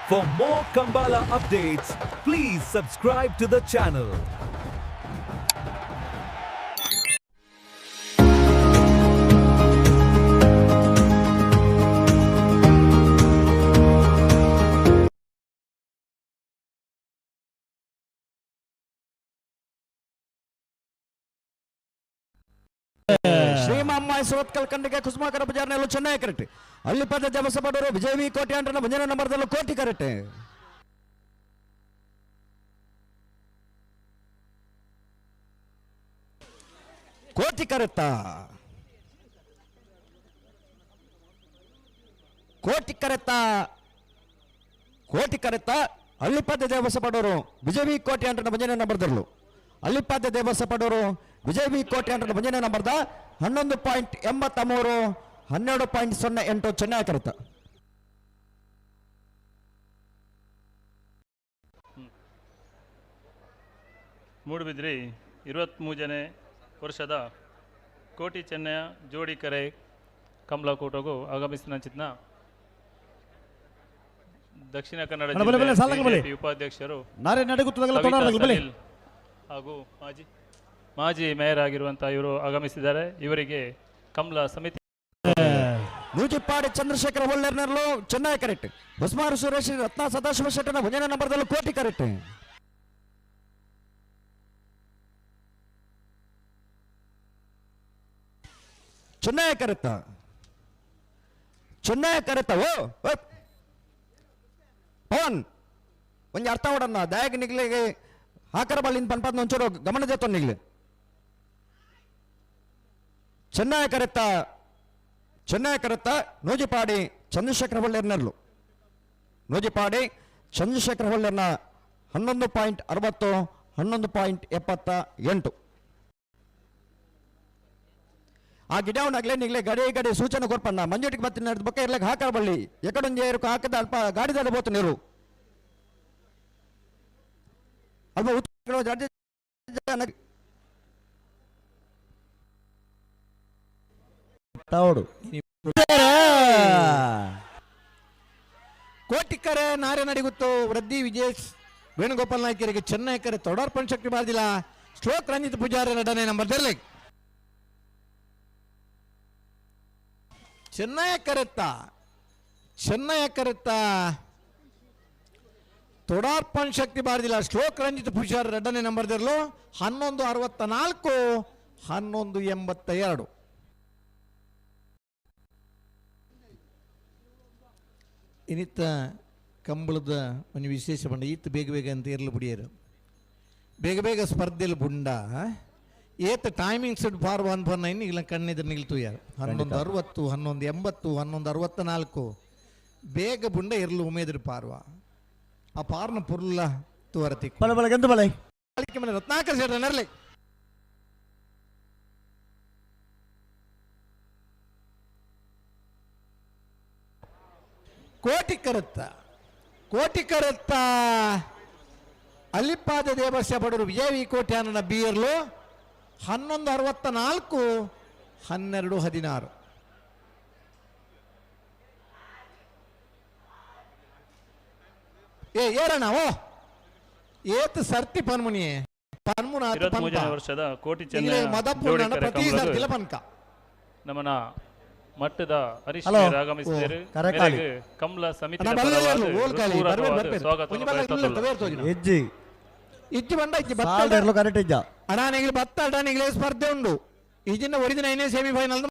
For more Kambala updates, please subscribe to the channel. ಶ್ರೀಮಮ್ಮ ಸೋತ್ಕಲ್ ಕಂಡಿಗೆ ಕುಸುಮಾಕರ ಬಜಾರ್ನಲ್ಲೂ ಚೆನ್ನೈ ಕರೆಕ್ಟ್ ಅಲ್ಲಿಪದ ಜಮಸಪಡರು ವಿಜಯವಿ ಕೋಟೆ ಅಂಟನ ಮುಂಜಾನೆ ನಂಬರ್ದಲ್ಲೂ ಕೋಟಿ ಕರೆಕ್ಟ್ ಕೋಟಿ ಕರೆತ್ತ ಕೋಟಿ ಕರೆತ್ತ ಕೋಟಿ ಕರೆತ್ತ ಅಲ್ಲಿಪದ ದೇವಸಪಡೋರು ವಿಜಯವಿ ಕೋಟೆ ಅಂಟನ ಮುಂಜಾನೆ ನಂಬರ್ದಲ್ಲೂ ಅಲ್ಲಿಪಾದ್ಯ ದೇವಸಪಡೋರು ವಿಜಯವಿ ಕೋಟೆ ಅಂಟನ ಮುಂಜಾನೆ ನಂಬರ್ದ 11.83 12.08 ಚೆನ್ನೈ ಕರೆತ ಮೂಡುಬಿದ್ರಿ 23ನೇ ವರ್ಷದ ಕೋಟಿ ಚೆನ್ನಯ ಜೋಡಿ ಕರೆ ಕಮಲಾಕೋಟಗೂ ಆಗಮಿಸಿದ ಚಿತ್ನ ದಕ್ಷಿಣ ಕನ್ನಡ ಜಿಲ್ಲೆ ಉಪಾಧ್ಯಕ್ಷರು ಹಾಗೂ ಮಾಜಿ ಮೇಯರ್ ಆಗಿರುವಂತಹ ಇವರು ಆಗಮಿಸಿದ್ದಾರೆ. ಇವರಿಗೆ ಕಮಲ ಸಮಿತಿ ನೂಜಿಪ್ಪಾಡಿ ಚಂದ್ರಶೇಖರ ಒಳ್ಳೆರ್ನರ್ಲು ಚೆನ್ನೈ ಕರೆಕ್ಟ್ ಬಸ್ಮಾರು ಸುರೇಶ್ ರತ್ನ ಸದಾಶಿವ ಶೆಟ್ಟನ ಮುಂಜಾನೆ ನಂಬರ್ದಲ್ಲೂ ಕೋಟಿ ಕರೆಕ್ಟ್ ಚೆನ್ನೈ ಕರೆತ್ತ ಚೆನ್ನೈ ಕರೆತ್ತ ಓ ಪವನ್ ಒಂಜಿ ಅರ್ಥ ಹೊಡನ್ನ ದಯಾಗ ನಿಗ್ಲಿಗೆ ಹಾಕರ ಬಲ್ಲಿಂದ ಪನ್ಪದ್ ಒಂಚೂರು ಗಮನ ದೇತ ನಿಗ್ಲಿ ಚೆನ್ನೈ ಕರೆತ್ತ ನೂಜಿಪಾಡಿ ಚಂದ್ರಶೇಖರ ಹೊಳ್ಳೆರ್ನರ್ಲು ನೂಜಿಪಾಡಿ ಚಂದ್ರಶೇಖರ ಹೊಳ್ಳೆರ್ನ 11.60 11.78 ಆ ಗಿಡ ಉಂಡಾಗ್ಲೇ ನಿಗ್ಲೆ ಗಡಿ ಸೂಚನೆ ಕೊರ್ಪಣ್ಣ ಮಂಜುಟಿಗೆ ಬತ್ತಿ ನಡೆದ ಬೊಕ್ಕ ಇರ್ಲಿಕ್ಕೆ ಹಾಕರ ಬಳ್ಳಿ ಎಕಡೊಂದು ಏರು ಹಾಕದ ಅಲ್ಪ ಗಾಡಿದಾದ ಬೋತು ನೀರು ಅಲ್ಪ ಕೋಟಿಕರೆ ನಾರೆ ನಡಿಗುತ್ತು ವೃದ್ಧಿ ವಿಜಯ್ ವೇಣುಗೋಪಾಲ್ ನಾಯ್ಕರಿಗೆ ಚೆನ್ನೈ ಕರೆ ತೊಡರ್ಪಣ ಶಕ್ತಿ ಬಾರ್ದಿಲ್ಲ ಶ್ಲೋಕ್ ರಂಜಿತ್ ಪೂಜಾರಿ ನಡನೆ ನಂಬರ್ ದರ್ಲೆ ಚೆನ್ನೈ ಕರೆತ್ತ ತೊಡರ್ಪಣ ಶಕ್ತಿ ಬಾರ್ದಿಲ್ಲ ಶ್ಲೋಕ್ ರಂಜಿತ್ ಪೂಜಾರಿ ಎರಡನೇ ನಂಬರ್ ದರ್ಲು 1164 1182 ಇನ್ನಿತ್ತ ಕಂಬಳದ ಒಂದು ವಿಶೇಷ ಬಂಡ ಈತ ಬೇಗ ಅಂತ ಇರಲು ಬಿಡಿಯರು ಬೇಗ ಸ್ಪರ್ಧೆಯಲ್ಲಿ ಬುಂಡ ಏತ ಟೈಮಿಂಗ್ ಸೆಟ್ ಫಾರ್ 149 ಇಲ್ಲ ಕಣ್ಣಿದ್ರೆ ನಿಲ್ತು ಯಾರು 1160 1180 1164 ಬೇಗ ಬುಂಡ ಇರಲು ಉಮೇದ್ರ ಪಾರ್ವ ಆ ಪಾರ್ನ ಪುರ್ಲ ತೋರತಿ ಮನೆ ರತ್ನಾಕರ ಸೇಟ ನರ್ಲೆ ಕೋಟಿ ಕರೆತ್ತ ಅಲ್ಲಿಪಾದ ದೇವಸ್ಯ ಪಡರು ವಿಜಯವಿ ಕೋಟೆ ಅನ್ನನ ಬೀರ್ಲು 1164 1216 ಏರಣ್ಣ ಓ ಏತ್ ಸರ್ತಿ ಪನ್ಮುನಿಯೇ ಪನ್ಮುನಾಥ 23ನೇ ವರ್ಷದ ಕೋಟಿ ಚೆನ್ನಯ ಜೋಡಿ ಕರೆ ನಮ್ಮನ ಮಟ್ಟದ ಹರೀಶ್ ಆಗಮಿಸಿದರು. ಕಮಲ ಸಮಿತಿ ಸ್ಪರ್ಧೆ ಉಂಡು ಈಜಿನ ಒರಿಜಿನ ಸೆಮಿಫೈನಲ್